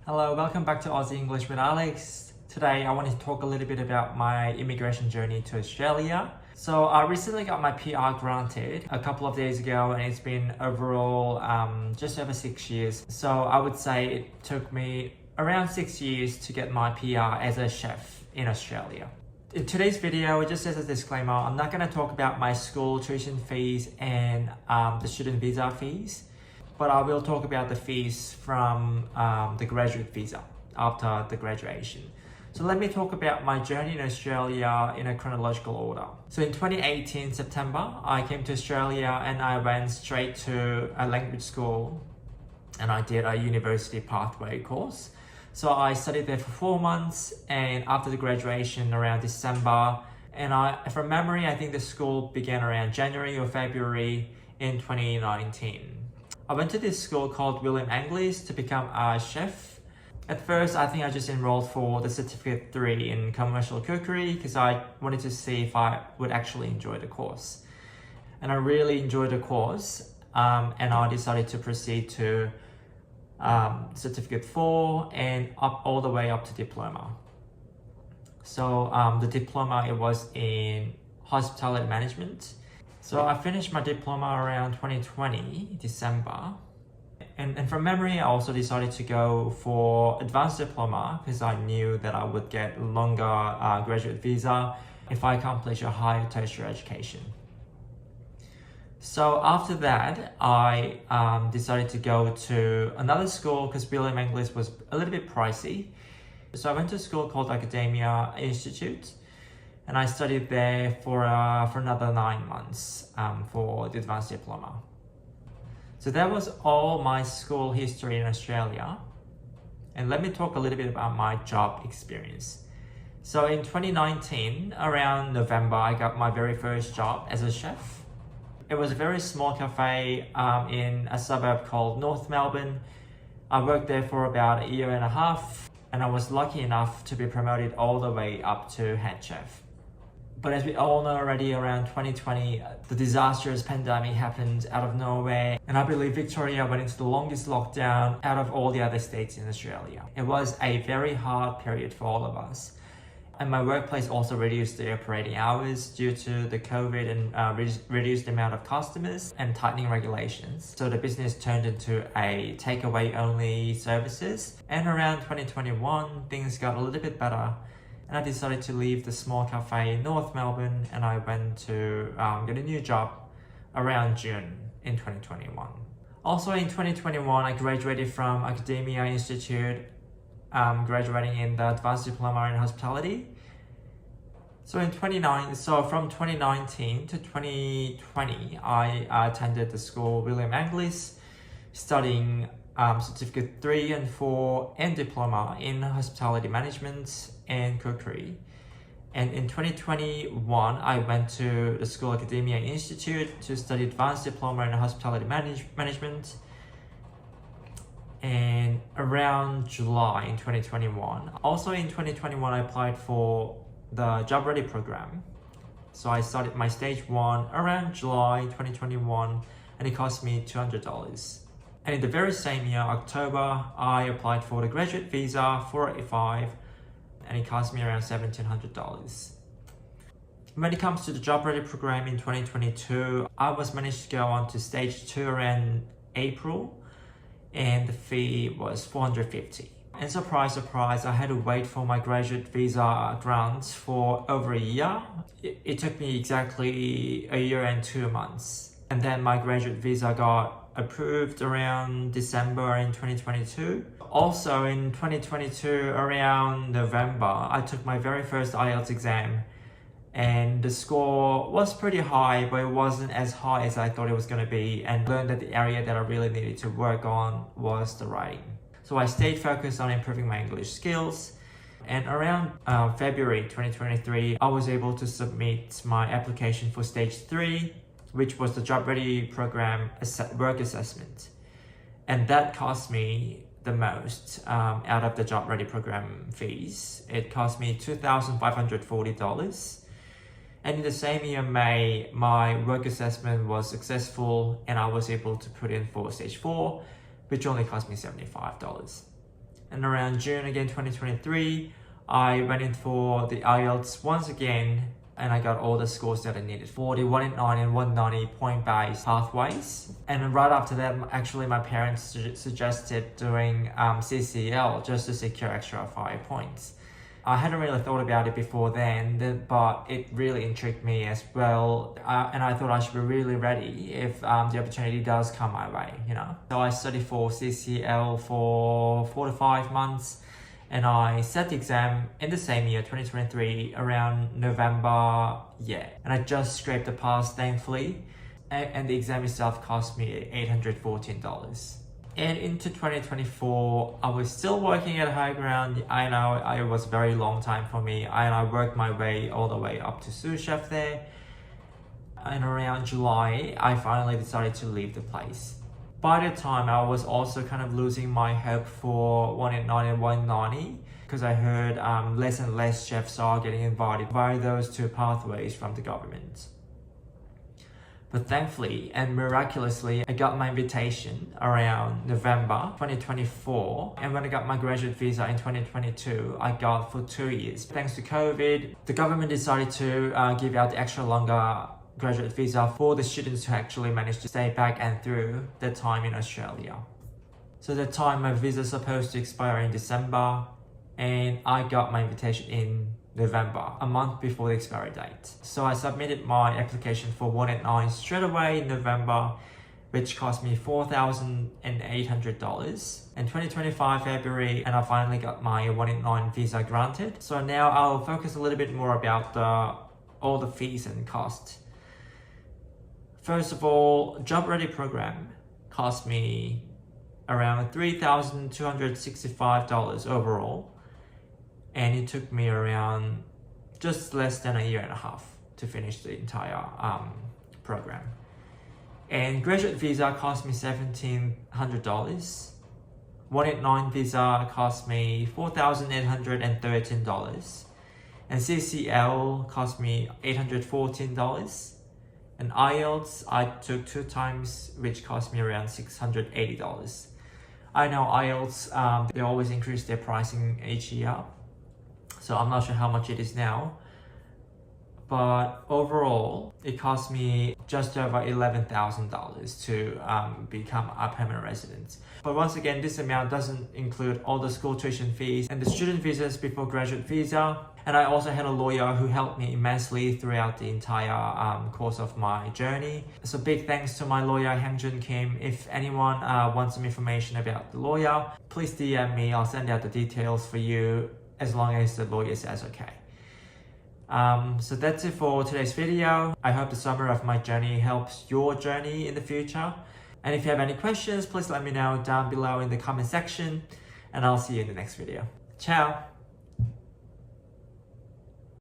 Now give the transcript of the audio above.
Hello, welcome back to Aussie English with Alex. Today I want to talk a little bit about my immigration journey to Australia. So I recently got my PR granted a couple of days ago, and it's been overall just over 6 years. So I would say it took me around 6 years to get my PR as a chef in Australia. In today's video, just as a disclaimer, I'm not going to talk about my school tuition fees and the student visa fees, but I will talk about the fees from the graduate visa after the graduation. So let me talk about my journey in Australia in a chronological order. So in 2018 September, I came to Australia and I went straight to a language school and I did a university pathway course. So I studied there for 4 months, and after the graduation around December, and from memory, I think the school began around January or February in 2019. I went to this school called William Anglis to become a chef. At first, I think I just enrolled for the Certificate 3 in commercial cookery because I wanted to see if I would actually enjoy the course. And I really enjoyed the course, and I decided to proceed to Certificate 4 and all the way up to diploma. So the diploma, it was in hospitality management. So I finished my diploma around 2020 December, and from memory I also decided to go for advanced diploma because I knew that I would get longer graduate visa if I accomplish a higher tertiary education. So after that, I decided to go to another school because William Anglis was a little bit pricey. So I went to a school called Academia Institute, and I studied there for another 9 months for the advanced diploma. So that was all my school history in Australia. And let me talk a little bit about my job experience. So in 2019, around November, I got my very first job as a chef. It was a very small cafe in a suburb called North Melbourne. I worked there for about a year and a half, and I was lucky enough to be promoted all the way up to head chef. But as we all know already, around 2020, the disastrous pandemic happened out of nowhere, and I believe Victoria went into the longest lockdown out of all the other states in Australia. It was a very hard period for all of us. And my workplace also reduced the operating hours due to the COVID and reduced amount of customers and tightening regulations. So the business turned into a takeaway only services. And around 2021, things got a little bit better. And I decided to leave the small cafe in North Melbourne, and I went to get a new job around June in 2021. Also in 2021, I graduated from Academia Institute, graduating in the advanced diploma in hospitality. So from 2019 to 2020, I attended the school William Anglis, studying Certificate 3 and 4 and diploma in hospitality management and cookery. And in 2021, I went to the school Academia Institute to study advanced diploma in hospitality management. And around July in 2021. Also in 2021, I applied for the Job Ready program. So I started my stage 1 around July 2021, and it cost me $200. And in the very same year, October, I applied for the graduate visa 485, and it cost me around $1,700. When it comes to the Job Ready program in 2022, I was managed to go on to stage 2 around April, and the fee was $450. And surprise, surprise, I had to wait for my graduate visa grant for over a year. It took me exactly a year and 2 months. And then my graduate visa got approved around December in 2022. Also in 2022, around November, I took my very first IELTS exam. And the score was pretty high, but it wasn't as high as I thought it was going to be, and learned that the area that I really needed to work on was the writing. So I stayed focused on improving my English skills, and around February 2023, I was able to submit my application for stage 3, which was the Job Ready program work assessment. And that cost me the most out of the Job Ready program fees. It cost me $2,540. And in the same year, May, my work assessment was successful and I was able to put in for stage 4, which only cost me $75. And around June again 2023, I went in for the IELTS once again, and I got all the scores that I needed for the 189 and 190 point-based pathways. And right after that, actually my parents suggested doing CCL just to secure extra 5 points. I hadn't really thought about it before then, but it really intrigued me as well. And I thought I should be really ready if the opportunity does come my way, you know. So I studied for CCL for 4 to 5 months, and I sat the exam in the same year, 2023, around November, yeah. And I just scraped the pass, thankfully. And the exam itself cost me $814. And into 2024, I was still working at High Ground. I know it was a very long time for me, and I worked my way all the way up to sous chef there. And around July, I finally decided to leave the place. By the time, I was also kind of losing my hope for 189 and 190, because I heard less and less chefs are getting invited via those two pathways from the government. But thankfully and miraculously, I got my invitation around November 2024. And when I got my graduate visa in 2022, I got for 2 years. Thanks to COVID, the government decided to give out the extra longer graduate visa for the students who actually managed to stay back and through their time in Australia. So that time my visa is supposed to expire in December, and I got my invitation in November, a month before the expiry date. So I submitted my application for 189 straight away in November, which cost me $4,800. In 2025 February, and I finally got my 189 visa granted. So now I'll focus a little bit more about all the fees and cost. First of all, Job Ready program cost me around $3,265 overall. And it took me around just less than a year and a half to finish the entire program. And graduate visa cost me $1,700. 189 visa cost me $4,813. And CCL cost me $814. And IELTS I took 2 times, which cost me around $680. I know IELTS, they always increase their pricing each year. So I'm not sure how much it is now, but overall, it cost me just over $11,000 to become a permanent resident. But once again, this amount doesn't include all the school tuition fees and the student visas before graduate visa. And I also had a lawyer who helped me immensely throughout the entire course of my journey. So big thanks to my lawyer, Hamjun Kim. If anyone wants some information about the lawyer, please DM me. I'll send out the details for you, as long as the lawyer says okay. So that's it for today's video. I hope the summary of my journey helps your journey in the future. And if you have any questions, please let me know down below in the comment section, and I'll see you in the next video. Ciao!